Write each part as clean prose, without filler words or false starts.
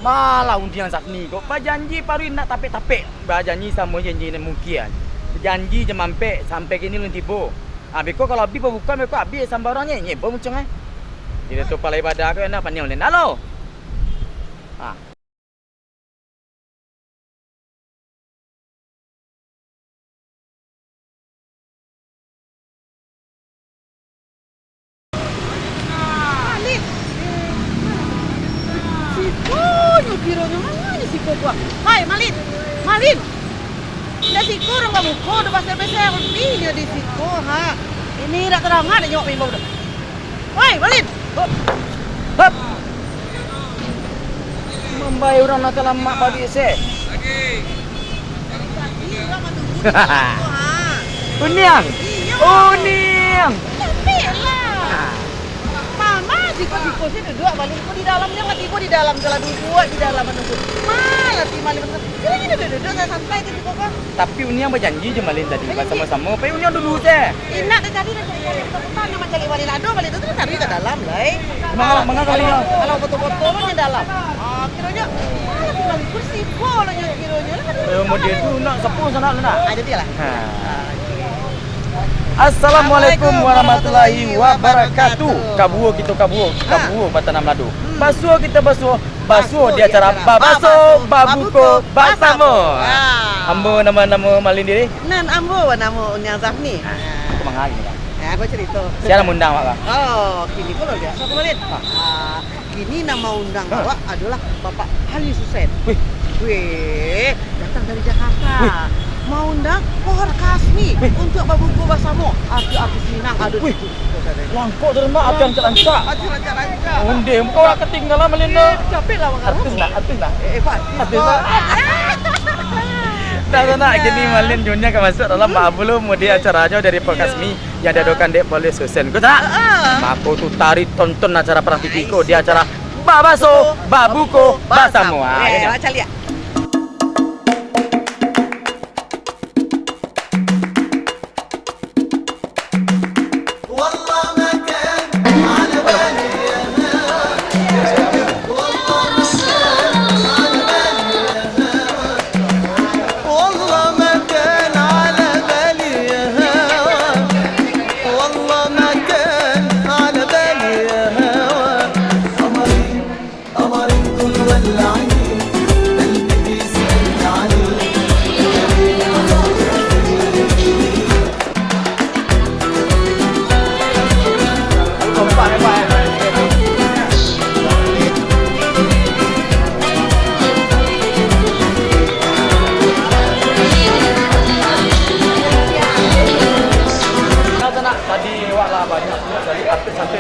Malah undian Safni kok. Janji paru nak tapik-tapik. Janji sama janji ni mungkin. Janji je mampek sampai kini belum tiba. Beko kalau habis bukan beko habis sambarangnya nyebo macam ai. Dia tu kepala ibadah ke nak pandai oleh. Halo. Bironya mana ni siko gua? Hai Malin, Malin. Dah siko orang kamu kau dah pasal-pasal dia di siko ha. Ini dah terangan dah nyok bimbau dah. Hai Malin. Hop. Membayar orang nak lama pagi se. Lagi orang menunggu. Ha. Uniang. Uniang. Capeklah. Mama siko-siko sini duduk balik kau di dalamnya mati kau di dalam kalau duduk di dalam menunggu. Malah si Malin ini duduk santai tu siko kau. Tapi Uniang berjanji je Malin tadi sama-sama. Pai Uniang dulu je. Enak dah jadi dah cari ketakutan nama cari Malin ado Malin tu cari ke dalam lah. Mengapa kali kalau foto-foto di dalam. Kiranya malah si Malin bersiko lah kiranya. Model tu nak sepuluh sana nak. Jadi lah. Assalamualaikum warahmatullahi wabarakatuh. Kabuo kita kabuo Batana Meladu. Basuh kita basuh di acara Babaso Babuko Basamo. Ambo nama Malin diri? Nan ambo nama Uniang Safni. Kemang hari ni. Aku cerita. Siapa undang Pak? Oh, kini kau luar biasa kau Malin. Kini nama undang awak adalah Bapak Halis Hussein. Wih, datang dari Jakarta. Mau undang Pohor Kasmi untuk Babuko Basamo. Artis Minang ada di situ. Langkok derma akan lancar. Lancar. Unde kau ketinggalan Malin. Capek lah Artis nak. Pak. Tak nak gini Malin Junya ke masuk dalam belum di acaranya dari Pokasmi yang diadakan di Polis Husen. Kau tak? Aku tu tarik tonton acara perang TV ko di acara Babaso Babuko Basamo. Baca lihat.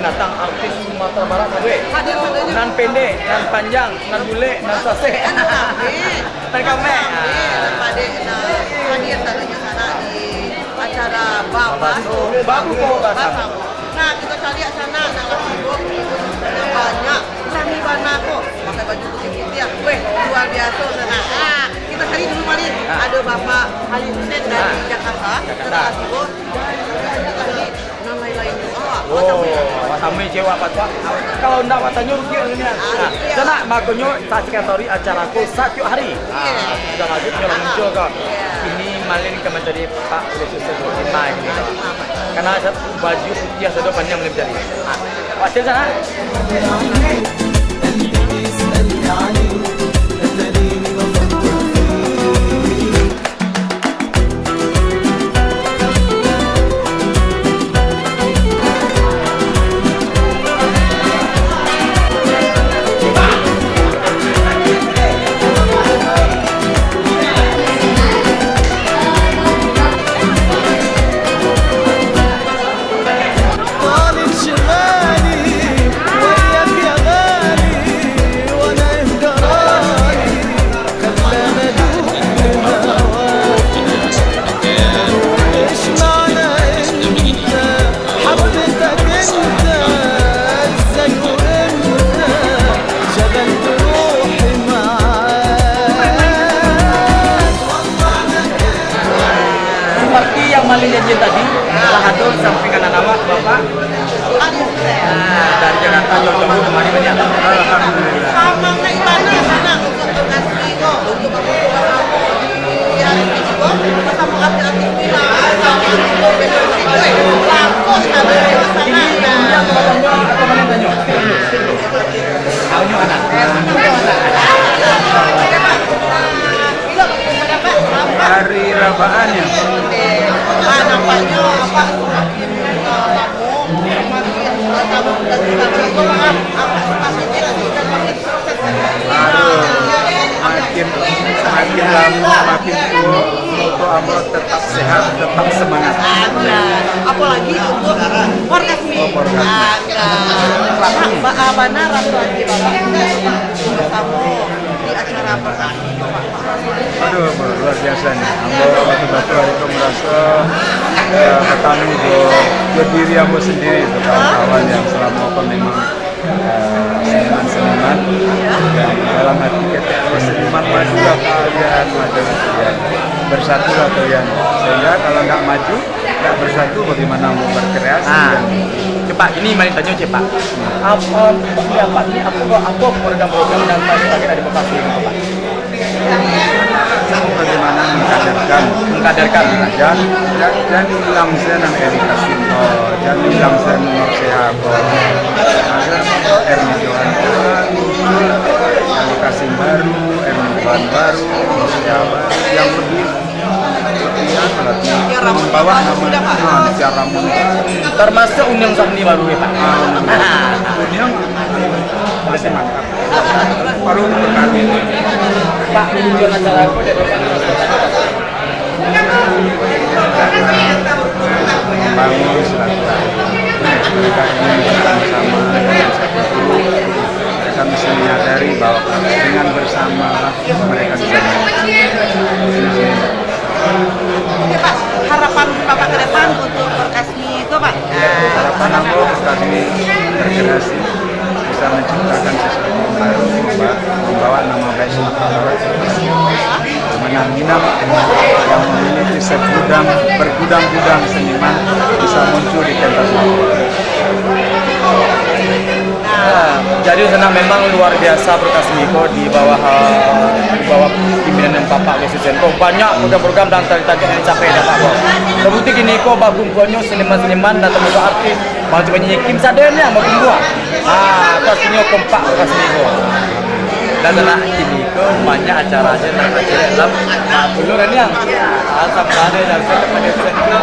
Artis Sumatera Barat hadir nan pendek, nan panjang, nan bule, nan sase. Mereka hadir tadinya sana di acara Babaso Babuko Basamo. Nah, kita lihat sana nama sibuk yang banyak. Kami warna kok pakai baju putih-putih. Luar biasa sana. Kita cari dulu Malin. Ada Bapak Halis Hussein dari Jakarta. Sibuk. Nama lain Watami cewek patwa. Kalau ndak watanya rugi ini. Sana makonyo saksikan story acaraku 1 hari. Sudah lanjut jalan muncul kok. Ini Malin ke menjadi Pak Yesus Sebelumnya ini. Karena baju putih sudah panjang belum jadi. Wajar sana. Malin janji tadi telah hadir sampaikan nama Bapak dari Jakarta jauh-jauh kemari banyak. Sama naik mana sana. Lapos na ba yung sana na? Tahu anak. Hari rabaannya. Nampaknya apa semakin lama semakin makin lama makin tua untuk Amrod tetap sehat, tetap semangat. Apalagi untuk orgasmi. Benar rasa lagi bapak bersama di acara orgasmi. Aduh, luar biasa nih. Ambo betul-betul itu merasa petani berdiri ambo sendiri itu kawan-kawan yang selama apa memang seniman-seniman yang dalam hati kita seniman majulah kalian, bersatulah kalian. Sehingga kalau nggak maju, nggak bersatu, bagaimana mau berkreasi? Cepat, ini main tanya cepat. Apa ini apa program-program yang tadi ada di Bekasi ini, Pak? Bagaimana mengkaderkan dan hilang senang Erika Sinto, dan hilang senang Nur Sehabo, agar Erni Johan muncul yang dikasih baru, Erni Johan baru, Nur Sehabo yang lebih membawa nama secara Termasuk Union Sahni baru ya Pak? Union masih mantap, baru berkali. Pak, tujuan acara aku dari membangun silaturahmi. Mereka ingin bersama-sama dalam satu grup. Mereka mesti menyadari bahwa dengan bersama mereka bisa Oke Pak, harapan Bapak ke depan untuk Perkasmi itu Pak? Harapan aku Perkasmi berkreasi bisa menciptakan sesuatu yang baru, membawa nama baik Sumatera Barat, dengan Minang yang memiliki bergudang-gudang seniman bisa muncul di pentas jadi senang memang luar biasa Perkasmiko di bawah pimpinan Bapak Wesisenko. Banyak program-program dan target-target yang dicapai ya Pak. Terbukti gini kok bagumpuannya seniman-seniman dan temukan artis. Mau coba nyanyi Kim Sadennya mau kumpuan. Perkasmiko kompak Perkasmiko. Dan tenak ini kok banyak acara-acara dan acara dalam buluran yang asam ada dan kepada Wesisenko.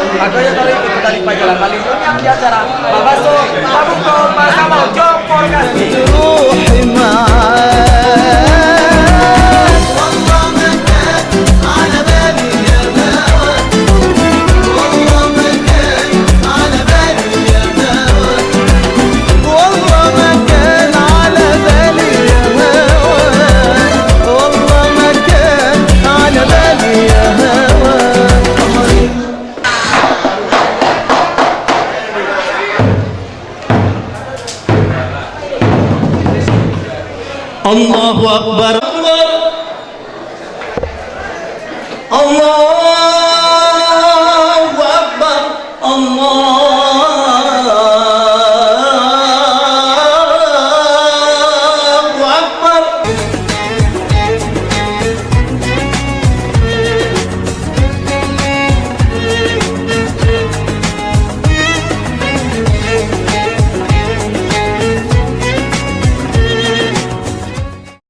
Makanya kali itu tadi pagi lah kali itu yang di acara Babaso, Babuko, Masama, Jom Perkasmi. Allahu Akbar